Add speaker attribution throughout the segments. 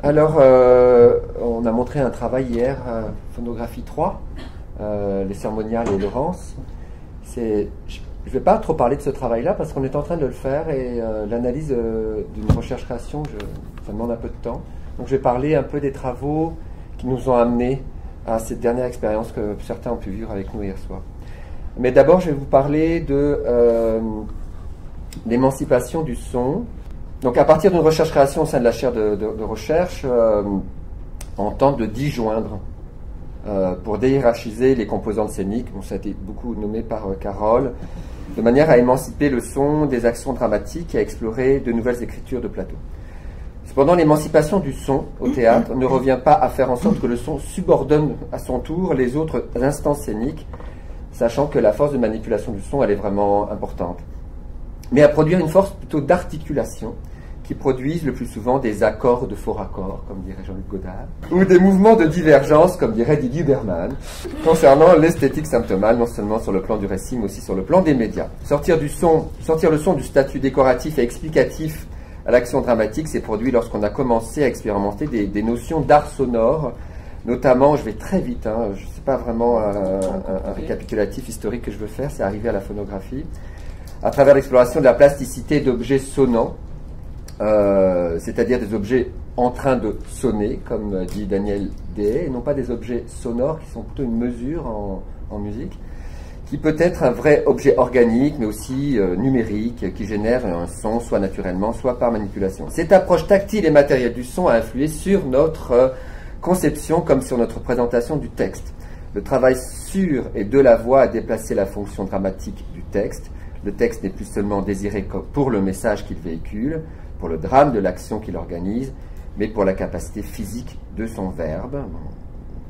Speaker 1: Alors, on a montré un travail hier, Phonographie 3, les cérémoniales et Laurence. Je ne vais pas trop parler de ce travail-là parce qu'on est en train de le faire et l'analyse d'une recherche-création, ça demande un peu de temps. Donc je vais parler un peu des travaux qui nous ont amenés à cette dernière expérience que certains ont pu vivre avec nous hier soir. Mais d'abord, je vais vous parler de l'émancipation du son. Donc à partir d'une recherche-création au sein de la chaire de recherche, on tente de disjoindre pour déhiérarchiser les composantes scéniques. Bon, ça a été beaucoup nommé par Carole, de manière à émanciper le son des actions dramatiques et à explorer de nouvelles écritures de plateau. Cependant, l'émancipation du son au théâtre ne revient pas à faire en sorte que le son subordonne à son tour les autres instances scéniques, sachant que la force de manipulation du son, elle est vraiment importante, mais à produire une force plutôt d'articulation qui produisent le plus souvent des accords de faux raccords, comme dirait Jean-Luc Godard, ou des mouvements de divergence, comme dirait Didier Berman, concernant l'esthétique symptomale, non seulement sur le plan du récit, mais aussi sur le plan des médias. Sortir le son du statut décoratif et explicatif à l'action dramatique s'est produit lorsqu'on a commencé à expérimenter des notions d'art sonore, notamment, je vais très vite, je ne sais pas vraiment un récapitulatif historique que je veux faire, c'est arrivé à la phonographie, à travers l'exploration de la plasticité d'objets sonnants, c'est-à-dire des objets en train de sonner, comme dit Daniel Dehaye, et non pas des objets sonores qui sont plutôt une mesure en musique, qui peut être un vrai objet organique, mais aussi numérique, qui génère un son, soit naturellement, soit par manipulation. Cette approche tactile et matérielle du son a influé sur notre conception comme sur notre présentation du texte. Le travail sur et de la voix a déplacé la fonction dramatique du texte. Le texte n'est plus seulement désiré pour le message qu'il véhicule, pour le drame de l'action qu'il organise, mais pour la capacité physique de son verbe.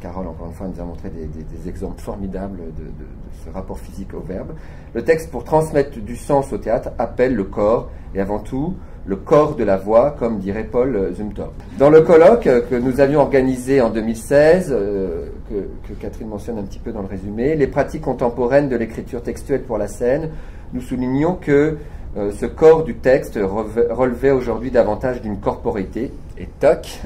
Speaker 1: Carole, encore une fois, nous a montré des exemples formidables de ce rapport physique au verbe. Le texte, pour transmettre du sens au théâtre, appelle le corps, et avant tout, le corps de la voix, comme dirait Paul Zumthor. Dans le colloque que nous avions organisé en 2016, que Catherine mentionne un petit peu dans le résumé, les pratiques contemporaines de l'écriture textuelle pour la scène, nous soulignions que ce corps du texte relevait aujourd'hui davantage d'une corporité, et toc,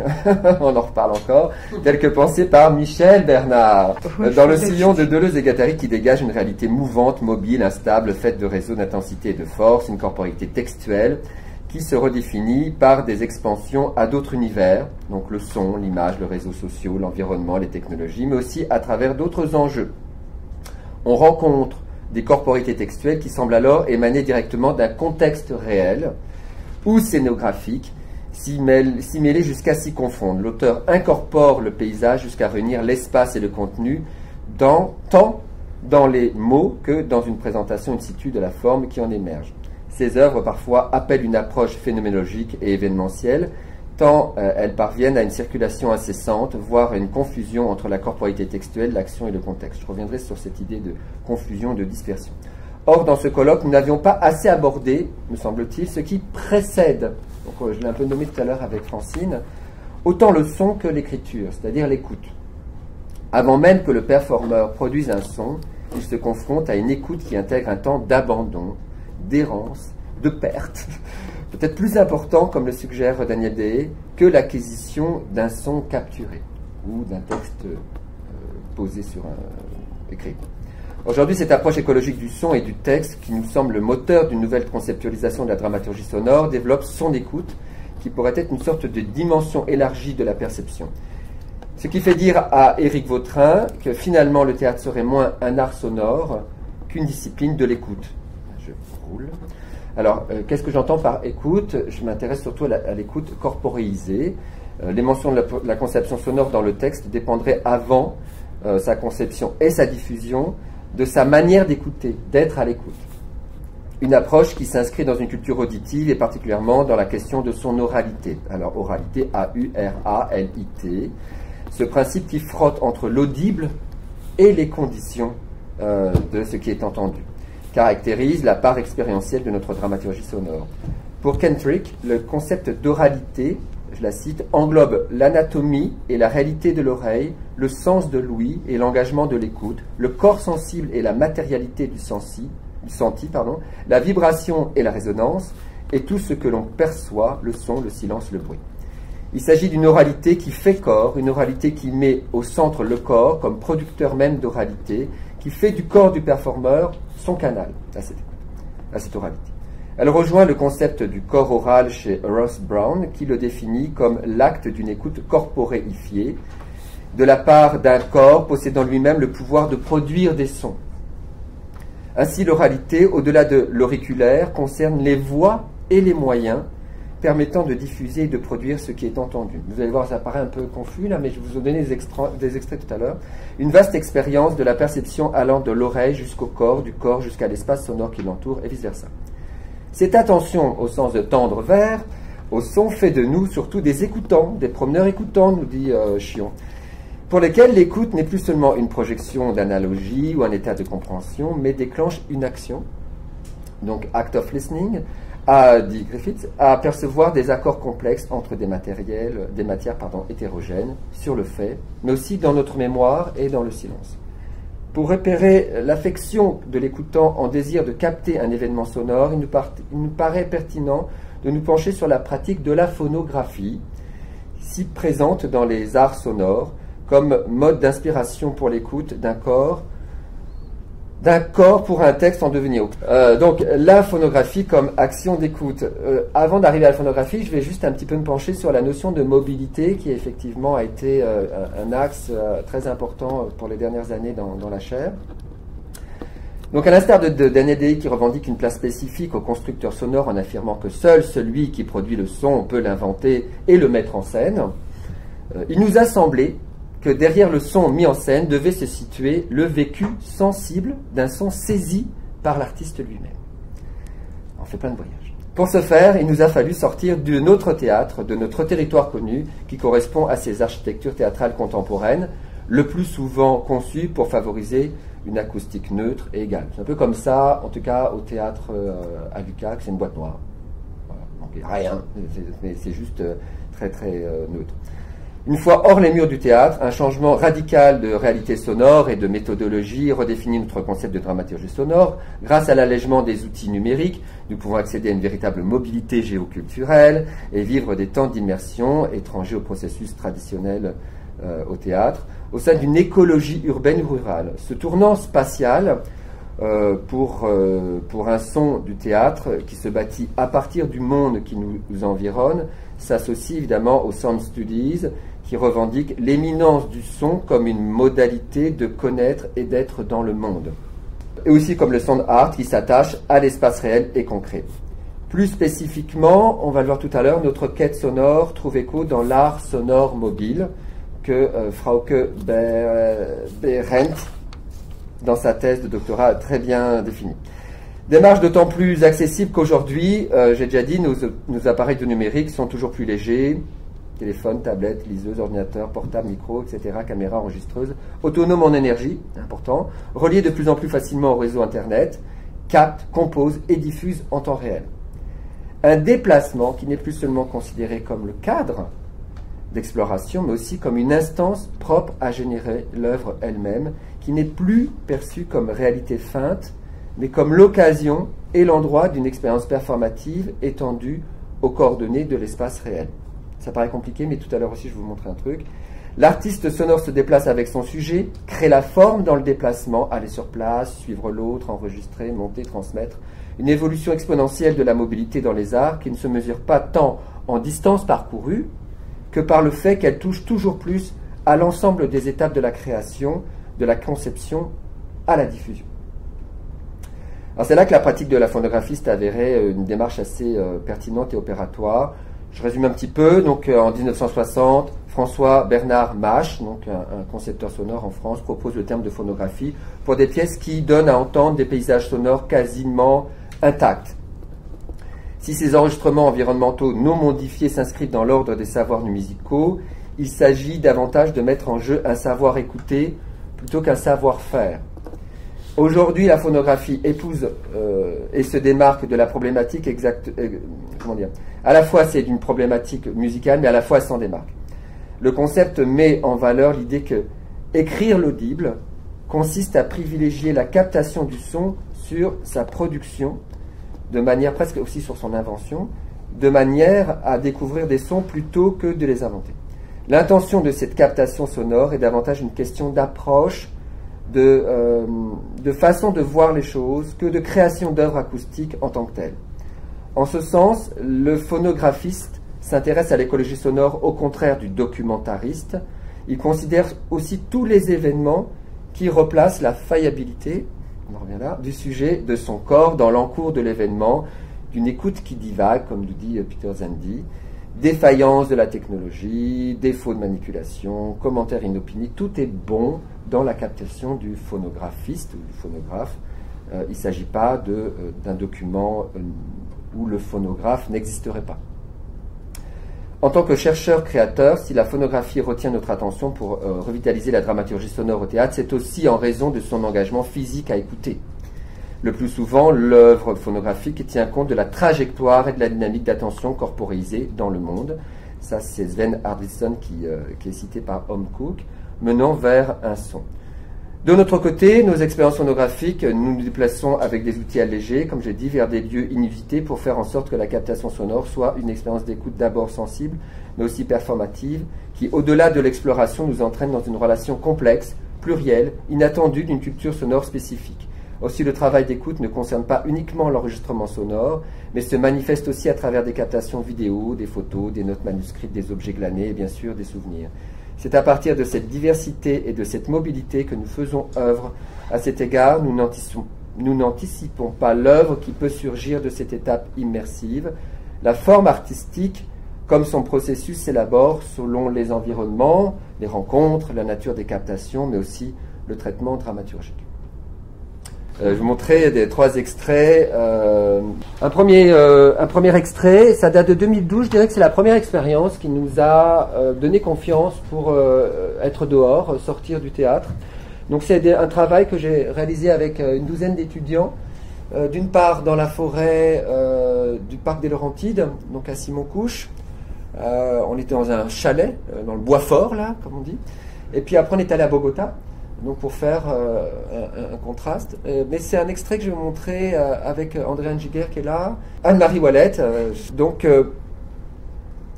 Speaker 1: on en reparle encore, tel que pensé par Michel Bernard, dans le sillon de Deleuze et Guattari qui dégage une réalité mouvante, mobile, instable, faite de réseaux d'intensité et de force, une corporité textuelle qui se redéfinit par des expansions à d'autres univers, donc le son, l'image, le réseau social, l'environnement, les technologies, mais aussi à travers d'autres enjeux. On rencontre des corporités textuelles qui semblent alors émaner directement d'un contexte réel ou scénographique, s'y mêler jusqu'à s'y confondre. L'auteur incorpore le paysage jusqu'à réunir l'espace et le contenu tant dans les mots que dans une présentation in situ de la forme qui en émerge. Ces œuvres parfois appellent une approche phénoménologique et événementielle, tant elles parviennent à une circulation incessante, voire à une confusion entre la corporité textuelle, l'action et le contexte. Je reviendrai sur cette idée de confusion, de dispersion. Or, dans ce colloque, nous n'avions pas assez abordé, me semble-t-il, ce qui précède, donc je l'ai un peu nommé tout à l'heure avec Francine, autant le son que l'écriture, c'est-à-dire l'écoute. Avant même que le performeur produise un son, il se confronte à une écoute qui intègre un temps d'abandon, d'errance, de perte, peut-être plus important, comme le suggère Daniel Dehaye, que l'acquisition d'un son capturé ou d'un texte posé sur un écrit. Aujourd'hui, cette approche écologique du son et du texte, qui nous semble le moteur d'une nouvelle conceptualisation de la dramaturgie sonore, développe son écoute, qui pourrait être une sorte de dimension élargie de la perception. Ce qui fait dire à Éric Vautrin que finalement le théâtre serait moins un art sonore qu'une discipline de l'écoute. Je roule. Alors, qu'est-ce que j'entends par écoute? Je m'intéresse surtout à l'écoute corporéisée. Les mentions de la conception sonore dans le texte dépendraient avant sa conception et sa diffusion de sa manière d'écouter, d'être à l'écoute. Une approche qui s'inscrit dans une culture auditive et particulièrement dans la question de son oralité. Alors, oralité, A-U-R-A-L-I-T. Ce principe qui frotte entre l'audible et les conditions de ce qui est entendu caractérise la part expérientielle de notre dramaturgie sonore. Pour Kentrick, le concept d'oralité, je la cite, englobe l'anatomie et la réalité de l'oreille, le sens de l'ouïe et l'engagement de l'écoute, le corps sensible et la matérialité du senti, la vibration et la résonance, et tout ce que l'on perçoit, le son, le silence, le bruit. Il s'agit d'une oralité qui fait corps, une oralité qui met au centre le corps comme producteur même d'oralité, qui fait du corps du performeur son canal à cette oralité. Elle rejoint le concept du corps oral chez Ross Brown, qui le définit comme l'acte d'une écoute corporéifiée, de la part d'un corps possédant lui-même le pouvoir de produire des sons. Ainsi, l'oralité, au-delà de l'auriculaire, concerne les voies et les moyens permettant de diffuser et de produire ce qui est entendu. Vous allez voir, ça paraît un peu confus là, mais je vous ai donné des extraits tout à l'heure. Une vaste expérience de la perception allant de l'oreille jusqu'au corps, du corps jusqu'à l'espace sonore qui l'entoure, et vice-versa. Cette attention, au sens de tendre vers, au son, fait de nous surtout des écoutants, des promeneurs écoutants, nous dit Chion, pour lesquels l'écoute n'est plus seulement une projection d'analogie ou un état de compréhension, mais déclenche une action, donc act of listening, dit Griffith, à percevoir des accords complexes entre des matières hétérogènes sur le fait, mais aussi dans notre mémoire et dans le silence. Pour repérer l'affection de l'écoutant en désir de capter un événement sonore, il nous paraît pertinent de nous pencher sur la pratique de la phonographie, si présente dans les arts sonores, comme mode d'inspiration pour l'écoute d'un corps pour un texte en devenir. Donc la phonographie comme action d'écoute. Avant d'arriver à la phonographie, je vais juste un petit peu me pencher sur la notion de mobilité qui effectivement a été un axe très important pour les dernières années dans la chaire. Donc à l'instar de Daniel Dehé qui revendique une place spécifique au constructeur sonore en affirmant que seul celui qui produit le son peut l'inventer et le mettre en scène, il nous a semblé que derrière le son mis en scène devait se situer le vécu sensible d'un son saisi par l'artiste lui-même. On fait plein de voyages. Pour ce faire, il nous a fallu sortir de notre théâtre, de notre territoire connu, qui correspond à ces architectures théâtrales contemporaines, le plus souvent conçues pour favoriser une acoustique neutre et égale. C'est un peu comme ça, en tout cas au théâtre à Lucac, c'est une boîte noire. Voilà. Donc il n'y a rien, c'est juste très neutre. Une fois hors les murs du théâtre, un changement radical de réalité sonore et de méthodologie redéfinit notre concept de dramaturgie sonore. Grâce à l'allègement des outils numériques, nous pouvons accéder à une véritable mobilité géoculturelle et vivre des temps d'immersion étrangers au processus traditionnel au théâtre, au sein d'une écologie urbaine ou rurale. Ce tournant spatial pour un son du théâtre qui se bâtit à partir du monde qui nous environne s'associe évidemment aux sound studies qui revendiquent l'éminence du son comme une modalité de connaître et d'être dans le monde. Et aussi comme le sound art qui s'attache à l'espace réel et concret. Plus spécifiquement, on va le voir tout à l'heure, notre quête sonore trouve écho dans l'art sonore mobile que Frauke Behrendt, dans sa thèse de doctorat, a très bien définie. Démarche d'autant plus accessible qu'aujourd'hui, j'ai déjà dit, nos appareils de numérique sont toujours plus légers, téléphone, tablette, liseuse, ordinateur, portable, micro, etc., caméra, enregistreuse, autonome en énergie, important, reliés de plus en plus facilement au réseau Internet, captent, composent et diffusent en temps réel. Un déplacement qui n'est plus seulement considéré comme le cadre d'exploration, mais aussi comme une instance propre à générer l'œuvre elle-même, qui n'est plus perçue comme réalité feinte, mais comme l'occasion et l'endroit d'une expérience performative étendue aux coordonnées de l'espace réel. Ça paraît compliqué, mais tout à l'heure aussi je vais vous montrer un truc. L'artiste sonore se déplace avec son sujet, crée la forme dans le déplacement, aller sur place, suivre l'autre, enregistrer, monter, transmettre. Une évolution exponentielle de la mobilité dans les arts qui ne se mesure pas tant en distance parcourue que par le fait qu'elle touche toujours plus à l'ensemble des étapes de la création, de la conception à la diffusion. Alors c'est là que la pratique de la phonographie s'est avérée une démarche assez pertinente et opératoire. Je résume un petit peu. Donc en 1960, François Bernard Mache, donc un concepteur sonore en France, propose le terme de phonographie pour des pièces qui donnent à entendre des paysages sonores quasiment intacts. Si ces enregistrements environnementaux non modifiés s'inscrivent dans l'ordre des savoirs musicaux, il s'agit davantage de mettre en jeu un savoir écouter plutôt qu'un savoir-faire. Aujourd'hui, la phonographie épouse et se démarque de la problématique exacte. Comment dire ? À la fois, c'est d'une problématique musicale, mais à la fois, elle s'en démarque. Le concept met en valeur l'idée que écrire l'audible consiste à privilégier la captation du son sur sa production, de manière presque aussi sur son invention, de manière à découvrir des sons plutôt que de les inventer. L'intention de cette captation sonore est davantage une question d'approche, de façon de voir les choses, que de création d'œuvres acoustiques en tant que telles. En ce sens, le phonographiste s'intéresse à l'écologie sonore au contraire du documentariste. Il considère aussi tous les événements qui replacent la faillibilité, on en revient là, du sujet de son corps dans l'encours de l'événement, d'une écoute qui divague, comme nous dit Peter Zandi, défaillance de la technologie, défaut de manipulation, commentaires inopinés, tout est bon dans la captation du phonographiste ou du phonographe. Il ne s'agit pas d'un document où le phonographe n'existerait pas. En tant que chercheur-créateur, si la phonographie retient notre attention pour revitaliser la dramaturgie sonore au théâtre, c'est aussi en raison de son engagement physique à écouter. Le plus souvent, l'œuvre phonographique tient compte de la trajectoire et de la dynamique d'attention corporisée dans le monde. Ça, c'est Sven Arvidsson qui est cité par Hom Cook, menant vers un son. De notre côté, nos expériences phonographiques, nous nous déplaçons avec des outils allégés, comme j'ai dit, vers des lieux inusités pour faire en sorte que la captation sonore soit une expérience d'écoute d'abord sensible, mais aussi performative, qui, au-delà de l'exploration, nous entraîne dans une relation complexe, plurielle, inattendue d'une culture sonore spécifique. Aussi, le travail d'écoute ne concerne pas uniquement l'enregistrement sonore, mais se manifeste aussi à travers des captations vidéo, des photos, des notes manuscrites, des objets glanés et bien sûr des souvenirs. C'est à partir de cette diversité et de cette mobilité que nous faisons œuvre. À cet égard, nous n'anticipons pas l'œuvre qui peut surgir de cette étape immersive. La forme artistique, comme son processus, s'élabore selon les environnements, les rencontres, la nature des captations, mais aussi le traitement dramaturgique. Je vais vous montrer trois extraits. Un premier extrait, ça date de 2012. Je dirais que c'est la première expérience qui nous a donné confiance pour être dehors, sortir du théâtre. Donc c'est un travail que j'ai réalisé avec une douzaine d'étudiants. D'une part dans la forêt du parc des Laurentides, donc à Simon-Couche. On était dans un chalet, dans le bois fort, là, comme on dit. Et puis après on est allé à Bogota. Donc pour faire un contraste. Mais c'est un extrait que je vais vous montrer avec Andréane Giguère qui est là, Anne-Marie Ouellette. Donc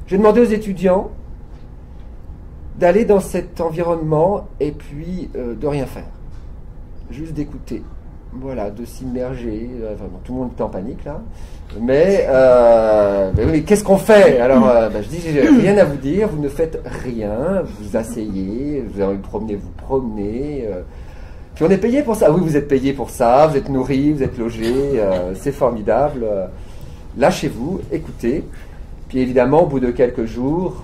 Speaker 1: j'ai demandé aux étudiants d'aller dans cet environnement et puis de rien faire. Juste d'écouter. Voilà, de s'immerger. Vraiment, tout le monde était en panique là. Mais oui, qu'est-ce qu'on fait? Alors, je dis, j'ai rien à vous dire, vous ne faites rien, vous asseyez, vous avez envie de promener, vous promenez. Puis on est payé pour ça. Oui, vous êtes payé pour ça, vous êtes nourri, vous êtes logé, c'est formidable. Lâchez-vous, écoutez. Puis évidemment, au bout de quelques jours,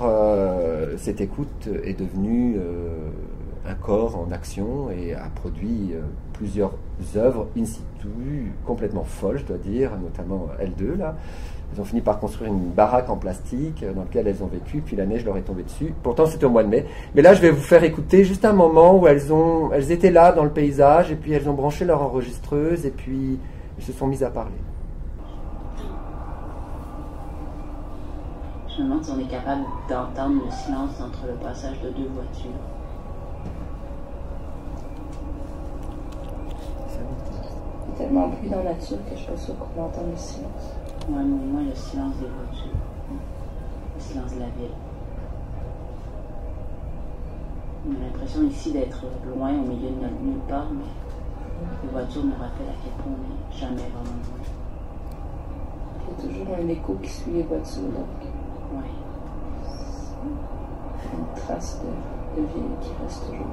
Speaker 1: cette écoute est devenue un corps en action et a produit plusieurs œuvres in situ, complètement folles, je dois dire, notamment L2, là. Elles ont fini par construire une baraque en plastique dans laquelle elles ont vécu, puis la neige leur est tombée dessus. Pourtant, c'était au mois de mai. Mais là, je vais vous faire écouter juste un moment où elles étaient là dans le paysage, et puis elles ont branché leur enregistreuse, et puis elles se sont mises à parler.
Speaker 2: Je me demande si on est capable d'entendre le silence entre le passage de deux voitures.
Speaker 3: Il y a tellement de bruit dans la nature que je suis pas sûre qu'on peut entendre le silence.
Speaker 2: Ouais, mais au moins le silence des voitures. Le silence de la ville. On a l'impression ici d'être loin, au milieu de nulle part, mais les voitures nous rappellent à quel point on n'est jamais vraiment loin.
Speaker 3: Il y a toujours un écho qui suit les voitures, donc.
Speaker 2: Ouais.
Speaker 3: Une trace de ville qui reste toujours.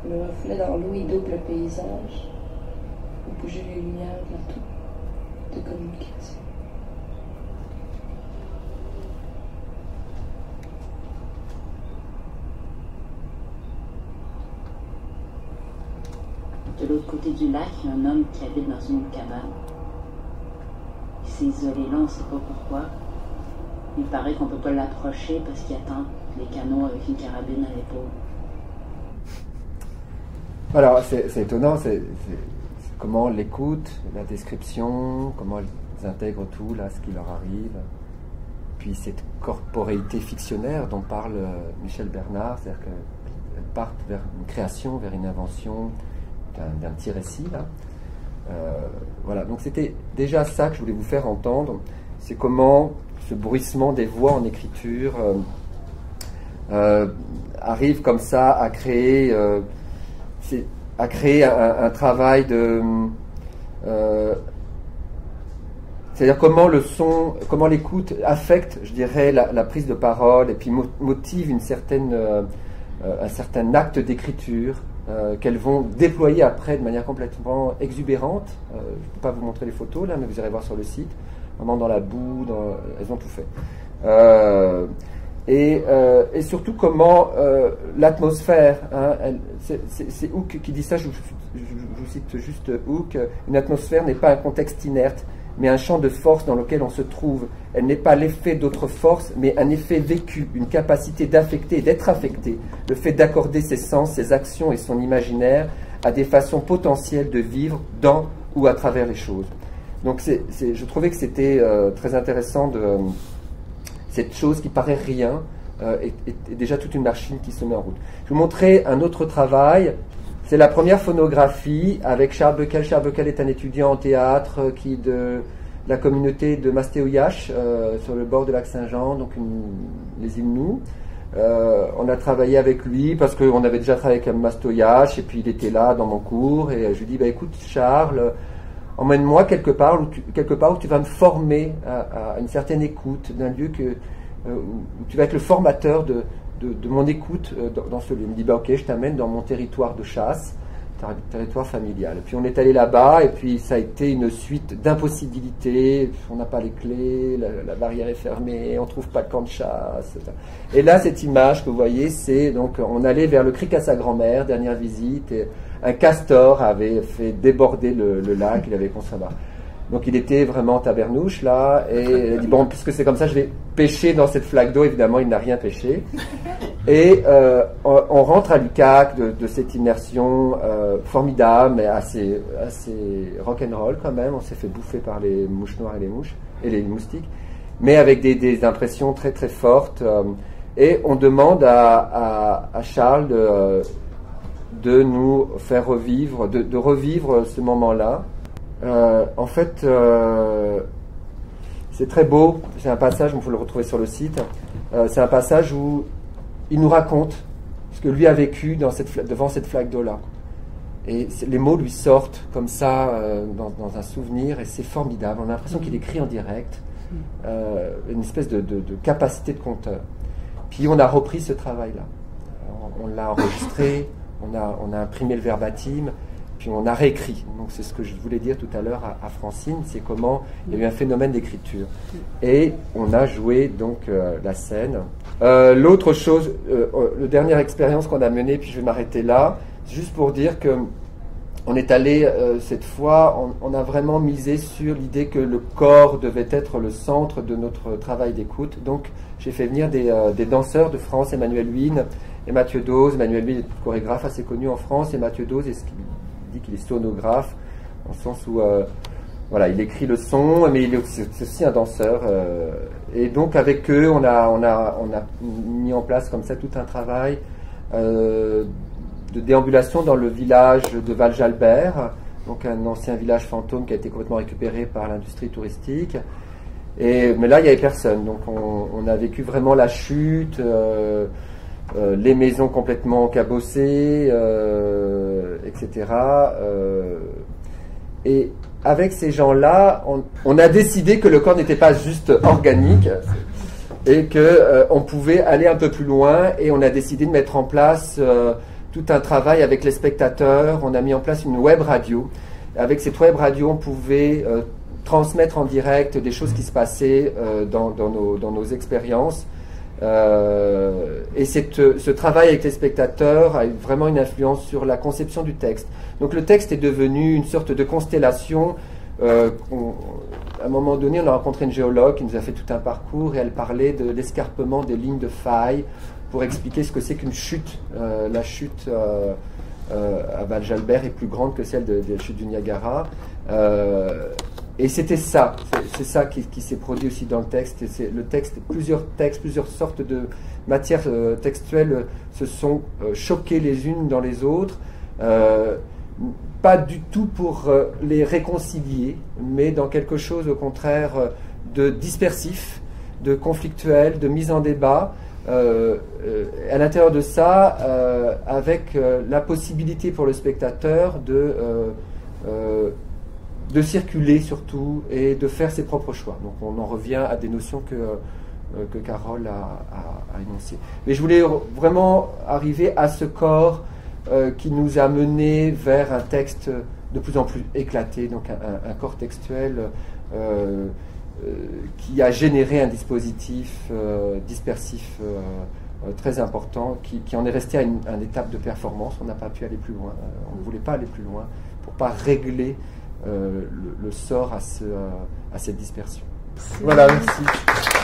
Speaker 3: Le reflet dans l'eau, il double le paysage. Faut bouger les lumières de la tour de communication.
Speaker 2: De l'autre côté du lac, il y a un homme qui habite dans une cabane. Il s'est isolé là, on ne sait pas pourquoi. Il paraît qu'on ne peut pas l'approcher parce qu'il attend les canots avec une carabine à l'épaule.
Speaker 1: Alors, c'est étonnant, c'est comment l'écoute, la description, comment ils intègrent tout, là, ce qui leur arrive. Puis cette corporéité fictionnaire dont parle Michel Bernard, c'est-à-dire qu'elle part vers une création, vers une invention d'un petit récit, là. Voilà, donc c'était déjà ça que je voulais vous faire entendre, c'est comment ce bruissement des voix en écriture arrive comme ça à créer un travail de... c'est-à-dire comment le son, comment l'écoute affecte, je dirais, la prise de parole et puis motive un certain acte d'écriture qu'elles vont déployer après de manière complètement exubérante. Je ne peux pas vous montrer les photos là, mais vous irez voir sur le site. Vraiment dans la boue, elles ont tout fait. Et surtout comment l'atmosphère, hein, c'est Hooke qui dit ça, je vous cite juste Hooke, une atmosphère n'est pas un contexte inerte, mais un champ de force dans lequel on se trouve. Elle n'est pas l'effet d'autres forces, mais un effet vécu, une capacité d'affecter et d'être affecté, le fait d'accorder ses sens, ses actions et son imaginaire à des façons potentielles de vivre dans ou à travers les choses. Donc je trouvais que c'était très intéressant cette chose qui paraît rien, est déjà toute une machine qui se met en route. Je vais vous montrer un autre travail. C'est la première phonographie avec Charles Becquel. Charles Becquel est un étudiant en théâtre qui de la communauté de Mastéoyache, sur le bord de lac Saint-Jean, donc les Inuits. On a travaillé avec lui parce qu'on avait déjà travaillé avec Mastéoyache et puis il était là dans mon cours et je lui dis bah, écoute Charles, emmène-moi quelque part où tu vas me former à une certaine écoute d'un lieu où tu vas être le formateur de mon écoute dans ce lieu. Il me dit bah, ok, je t'amène dans mon territoire de chasse, territoire familial. Et puis on est allé là-bas et puis ça a été une suite d'impossibilités. On n'a pas les clés, la barrière est fermée, on ne trouve pas de camp de chasse. Et là, cette image que vous voyez, c'est donc on allait vers le cric à sa grand-mère, dernière visite, et un castor avait fait déborder le lac, il avait construit là. Donc il était vraiment tabernouche là, et il a dit bon, puisque c'est comme ça, je vais pêcher dans cette flaque d'eau. Évidemment, il n'a rien pêché. Et on rentre à l'UQAC de cette immersion formidable, mais assez rock'n'roll quand même. On s'est fait bouffer par les mouches noires et les moustiques, mais avec des impressions très très fortes. Et on demande à Charles de nous faire revivre, de revivre ce moment-là. En fait, c'est très beau. C'est un passage, il faut le retrouver sur le site. C'est un passage où il nous raconte ce que lui a vécu devant cette flaque d'eau-là. Et les mots lui sortent comme ça dans un souvenir, et c'est formidable. On a l'impression qu'il écrit en direct, une espèce de capacité de conteur. Puis on a repris ce travail-là. On l'a enregistré, on a imprimé le verbatim, puis on a réécrit. Donc c'est ce que je voulais dire tout à l'heure à Francine, c'est comment il y a eu un phénomène d'écriture. Et on a joué donc la scène. L'autre chose, la dernière expérience qu'on a menée, puis je vais m'arrêter là, juste pour dire que on est allé cette fois, on a vraiment misé sur l'idée que le corps devait être le centre de notre travail d'écoute. Donc j'ai fait venir des danseurs de France, Emmanuel Huynh et Mathieu Dose. Emmanuel Huynh est chorégraphe assez connu en France, et Mathieu Dose dit qu'il est sonographe, dans le sens où voilà, il écrit le son, mais c'est aussi un danseur. Et donc avec eux, on a mis en place comme ça tout un travail de déambulation dans le village de Val-Jalbert, donc un ancien village fantôme qui a été complètement récupéré par l'industrie touristique. Mais là, il n'y avait personne. Donc on a vécu vraiment la chute, les maisons complètement cabossées, etc. Et avec ces gens-là, on a décidé que le corps n'était pas juste organique et qu'on pouvait aller un peu plus loin, et on a décidé de mettre en place tout un travail avec les spectateurs. On a mis en place une web radio. Avec cette web radio, on pouvait transmettre en direct des choses qui se passaient dans nos expériences. Et ce travail avec les spectateurs a eu vraiment une influence sur la conception du texte. Donc le texte est devenu une sorte de constellation. À un moment donné, on a rencontré une géologue qui nous a fait tout un parcours, et elle parlait de l'escarpement des lignes de faille pour expliquer ce que c'est qu'une chute, la chute à Val-Jalbert est plus grande que celle de la chute du Niagara. Et c'était ça, c'est ça qui s'est produit aussi dans le texte. Et le texte, plusieurs sortes de matières textuelles se sont choquées les unes dans les autres. Pas du tout pour les réconcilier, mais dans quelque chose au contraire de dispersif, de conflictuel, de mise en débat. À l'intérieur de ça, avec la possibilité pour le spectateur de circuler surtout et de faire ses propres choix. Donc on en revient à des notions que Carole a énoncées. Mais je voulais vraiment arriver à ce corps qui nous a menés vers un texte de plus en plus éclaté, donc un corps textuel qui a généré un dispositif dispersif très important, qui en est resté à une étape de performance. On n'a pas pu aller plus loin, on ne voulait pas aller plus loin pour ne pas régler le sort à cette dispersion. Voilà, merci.